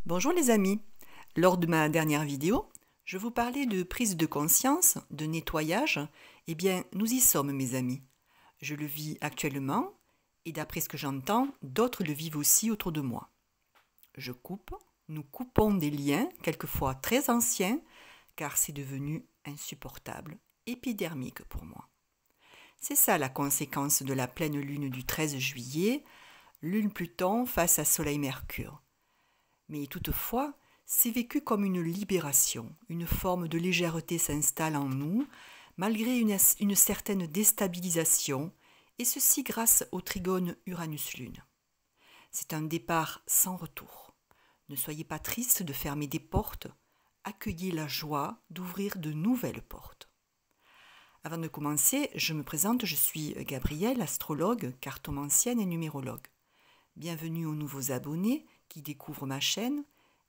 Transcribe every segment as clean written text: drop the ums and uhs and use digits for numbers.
Bonjour les amis, lors de ma dernière vidéo, je vous parlais de prise de conscience, de nettoyage. Eh bien, nous y sommes mes amis. Je le vis actuellement et d'après ce que j'entends, d'autres le vivent aussi autour de moi. Je coupe, nous coupons des liens, quelquefois très anciens, car c'est devenu insupportable, épidermique pour moi. C'est ça la conséquence de la pleine lune du 13 juillet, lune Pluton face à Soleil-Mercure. Mais toutefois, c'est vécu comme une libération, une forme de légèreté s'installe en nous, malgré une certaine déstabilisation, et ceci grâce au trigone Uranus-Lune. C'est un départ sans retour. Ne soyez pas triste de fermer des portes, accueillez la joie d'ouvrir de nouvelles portes. Avant de commencer, je me présente, je suis Gabrielle, astrologue, cartomancienne et numérologue. Bienvenue aux nouveaux abonnés qui découvrent ma chaîne.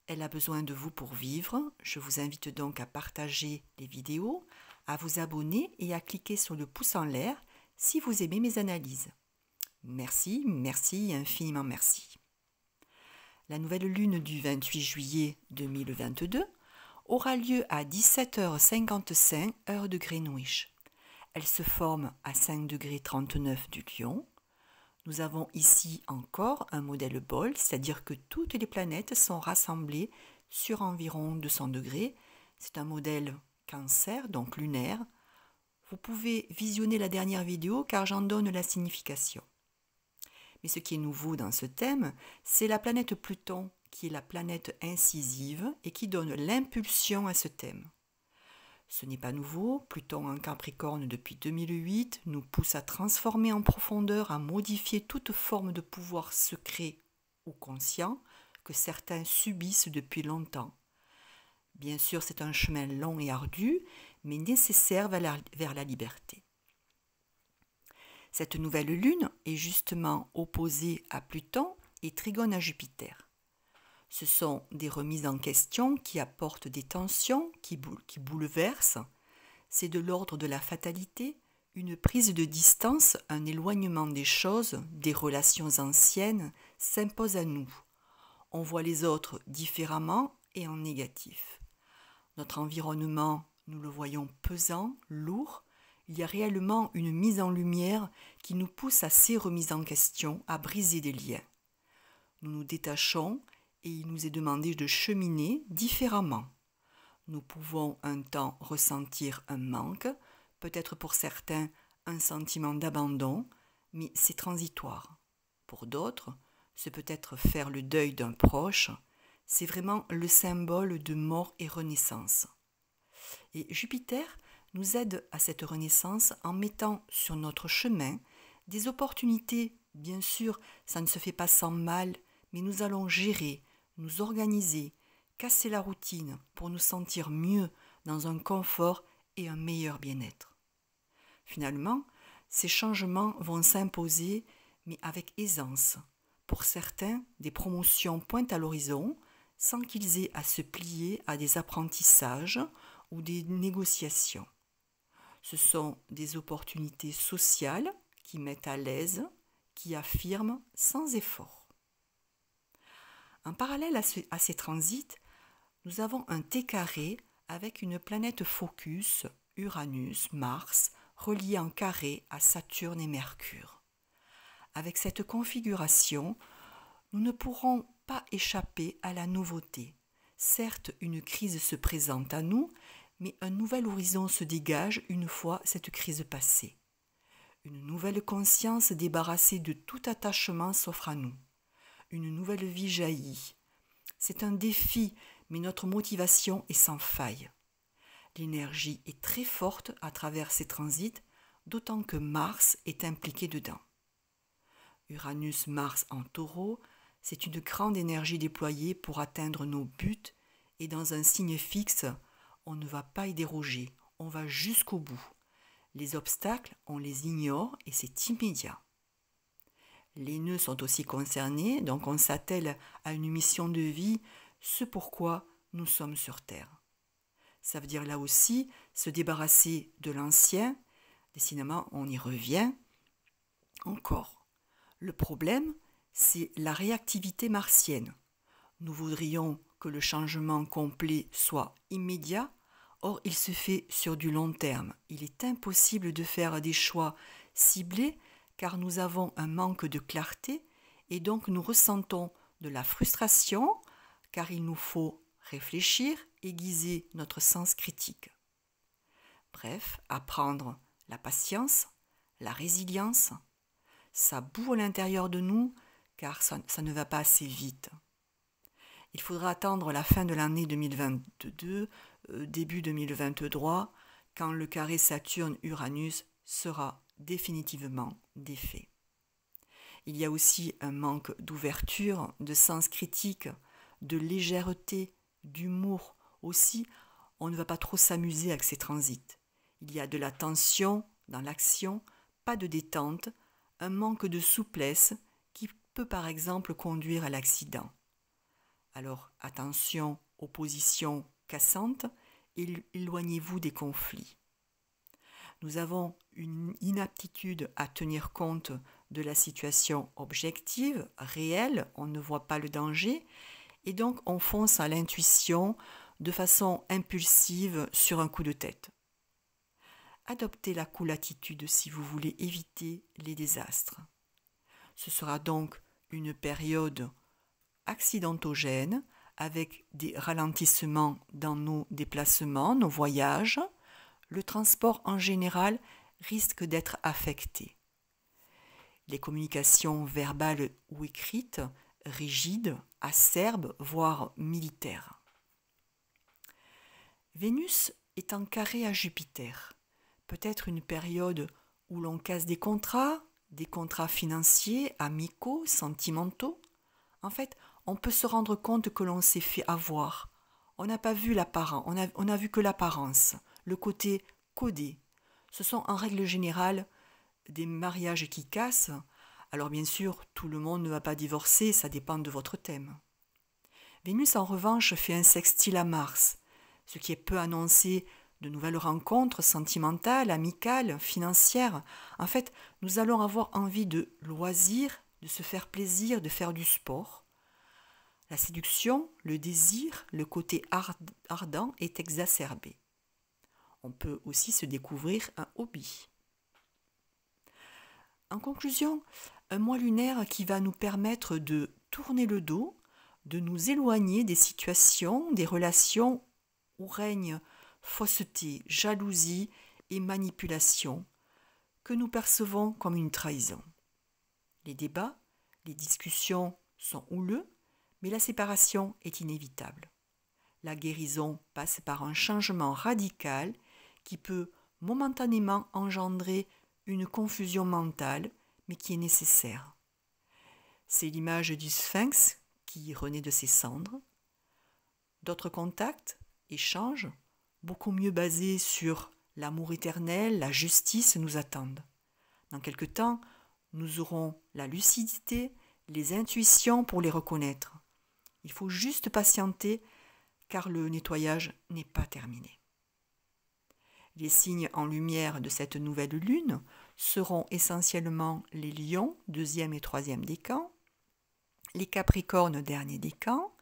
Elle a besoin de vous pour vivre. Je vous invite donc à partager les vidéos, à vous abonner et à cliquer sur le pouce en l'air si vous aimez mes analyses. Merci, merci, infiniment merci. La nouvelle lune du 28 juillet 2022 aura lieu à 17h55 heure de Greenwich. Elle se forme à 5,39 du Lion. Nous avons ici encore un modèle bol, c'est-à-dire que toutes les planètes sont rassemblées sur environ 200 degrés. C'est un modèle Cancer, donc lunaire. Vous pouvez visionner la dernière vidéo car j'en donne la signification. Mais ce qui est nouveau dans ce thème, c'est la planète Pluton, qui est la planète incisive et qui donne l'impulsion à ce thème. Ce n'est pas nouveau, Pluton en Capricorne depuis 2008 nous pousse à transformer en profondeur, à modifier toute forme de pouvoir secret ou conscient que certains subissent depuis longtemps. Bien sûr, c'est un chemin long et ardu, mais nécessaire vers la liberté. Cette nouvelle lune est justement opposée à Pluton et trigone à Jupiter. Ce sont des remises en question qui apportent des tensions, qui bouleversent. C'est de l'ordre de la fatalité, une prise de distance, un éloignement des choses, des relations anciennes s'impose à nous. On voit les autres différemment et en négatif. Notre environnement, nous le voyons pesant, lourd. Il y a réellement une mise en lumière qui nous pousse à ces remises en question, à briser des liens. Nous nous détachons et il nous est demandé de cheminer différemment. Nous pouvons un temps ressentir un manque, peut-être pour certains un sentiment d'abandon, mais c'est transitoire. Pour d'autres, c'est peut-être faire le deuil d'un proche, c'est vraiment le symbole de mort et renaissance. Et Jupiter nous aide à cette renaissance en mettant sur notre chemin des opportunités. Bien sûr, ça ne se fait pas sans mal, mais nous allons gérer, nous organiser, casser la routine pour nous sentir mieux dans un confort et un meilleur bien-être. Finalement, ces changements vont s'imposer, mais avec aisance. Pour certains, des promotions pointent à l'horizon sans qu'ils aient à se plier à des apprentissages ou des négociations. Ce sont des opportunités sociales qui mettent à l'aise, qui affirment sans effort. En parallèle à ces transits, nous avons un T carré avec une planète focus, Uranus, Mars, reliée en carré à Saturne et Mercure. Avec cette configuration, nous ne pourrons pas échapper à la nouveauté. Certes, une crise se présente à nous, mais un nouvel horizon se dégage une fois cette crise passée. Une nouvelle conscience débarrassée de tout attachement s'offre à nous. Une nouvelle vie jaillit. C'est un défi, mais notre motivation est sans faille. L'énergie est très forte à travers ces transits, d'autant que Mars est impliqué dedans. Uranus-Mars en Taureau, c'est une grande énergie déployée pour atteindre nos buts et dans un signe fixe, on ne va pas y déroger, on va jusqu'au bout. Les obstacles, on les ignore et c'est immédiat. Les nœuds sont aussi concernés, donc on s'attelle à une mission de vie, ce pourquoi nous sommes sur Terre. Ça veut dire là aussi se débarrasser de l'ancien, décidément on y revient encore. Le problème, c'est la réactivité martienne. Nous voudrions que le changement complet soit immédiat. Or, il se fait sur du long terme. Il est impossible de faire des choix ciblés car nous avons un manque de clarté et donc nous ressentons de la frustration car il nous faut réfléchir, aiguiser notre sens critique. Bref, apprendre la patience, la résilience, ça boue à l'intérieur de nous car ça ne va pas assez vite. Il faudra attendre la fin de l'année 2022, début 2023, quand le carré Saturne-Uranus sera définitivement défait. Il y a aussi un manque d'ouverture, de sens critique, de légèreté, d'humour. Aussi, on ne va pas trop s'amuser avec ces transits. Il y a de la tension dans l'action, pas de détente, un manque de souplesse qui peut par exemple conduire à l'accident. Alors attention aux positions cassantes et éloignez-vous des conflits. Nous avons une inaptitude à tenir compte de la situation objective, réelle, on ne voit pas le danger et donc on fonce à l'intuition de façon impulsive sur un coup de tête. Adoptez la cool attitude si vous voulez éviter les désastres. Ce sera donc une période accidentogène avec des ralentissements dans nos déplacements, nos voyages. Le transport en général risque d'être affecté. Les communications verbales ou écrites, rigides, acerbes, voire militaires. Vénus est en carré à Jupiter. Peut-être une période où l'on casse des contrats financiers, amicaux, sentimentaux. En fait, on peut se rendre compte que l'on s'est fait avoir. On n'a pas vu l'apparence, on a vu que l'apparence, le côté codé. Ce sont en règle générale des mariages qui cassent. Alors bien sûr, tout le monde ne va pas divorcer, ça dépend de votre thème. Vénus en revanche fait un sextile à Mars, ce qui peut annoncer de nouvelles rencontres sentimentales, amicales, financières. En fait, nous allons avoir envie de loisirs, de se faire plaisir, de faire du sport. La séduction, le désir, le côté ardent est exacerbé. On peut aussi se découvrir un hobby. En conclusion, un mois lunaire qui va nous permettre de tourner le dos, de nous éloigner des situations, des relations où règne fausseté, jalousie et manipulation que nous percevons comme une trahison. Les débats, les discussions sont houleux, mais la séparation est inévitable. La guérison passe par un changement radical qui peut momentanément engendrer une confusion mentale, mais qui est nécessaire. C'est l'image du sphinx qui renaît de ses cendres. D'autres contacts, échanges, beaucoup mieux basés sur l'amour éternel, la justice nous attendent. Dans quelque temps, nous aurons la lucidité, les intuitions pour les reconnaître. Il faut juste patienter car le nettoyage n'est pas terminé. Les signes en lumière de cette nouvelle lune seront essentiellement les lions, 2e et 3e décan, les capricornes, dernier décan,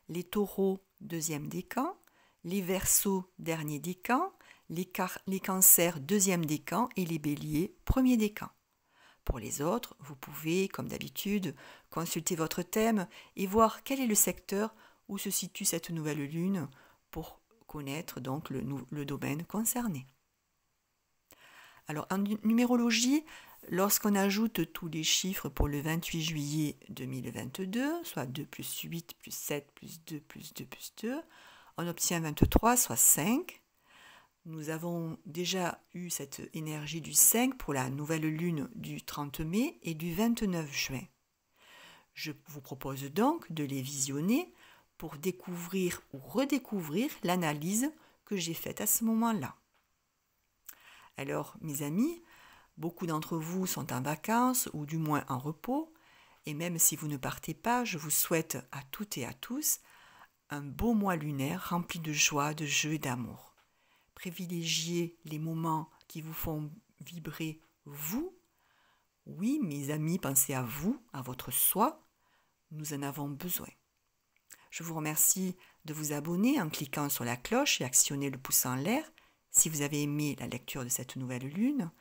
les taureaux, 2e décan, les verseaux, dernier décan, les cancers, 2e décan et les béliers, 1er décan. Pour les autres, vous pouvez, comme d'habitude, consulter votre thème et voir quel est le secteur où se situe cette nouvelle lune pour connaître donc le domaine concerné. Alors en numérologie, lorsqu'on ajoute tous les chiffres pour le 28 juillet 2022, soit 2 plus 8 plus 7 plus 2 plus 2 plus 2, on obtient 23, soit 5. Nous avons déjà eu cette énergie du 5 pour la nouvelle lune du 30 mai et du 29 juin. Je vous propose donc de les visionner pour découvrir ou redécouvrir l'analyse que j'ai faite à ce moment-là. Alors, mes amis, beaucoup d'entre vous sont en vacances ou du moins en repos, et même si vous ne partez pas, je vous souhaite à toutes et à tous un beau mois lunaire rempli de joie, de jeu et d'amour. Privilégiez les moments qui vous font vibrer vous. Oui, mes amis, pensez à vous, à votre soi. Nous en avons besoin. Je vous remercie de vous abonner en cliquant sur la cloche et actionner le pouce en l'air si vous avez aimé la lecture de cette nouvelle lune.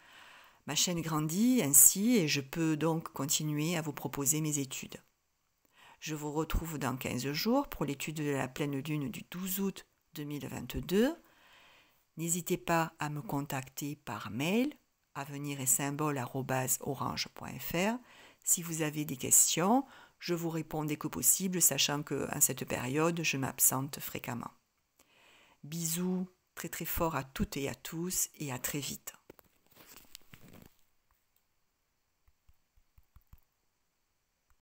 Ma chaîne grandit ainsi et je peux donc continuer à vous proposer mes études. Je vous retrouve dans 15 jours pour l'étude de la pleine lune du 12 août 2022. N'hésitez pas à me contacter par mail avenir-et-symbole@orange.fr si vous avez des questions. Je vous réponds dès que possible, sachant qu'en cette période, je m'absente fréquemment. Bisous très très fort à toutes et à tous et à très vite.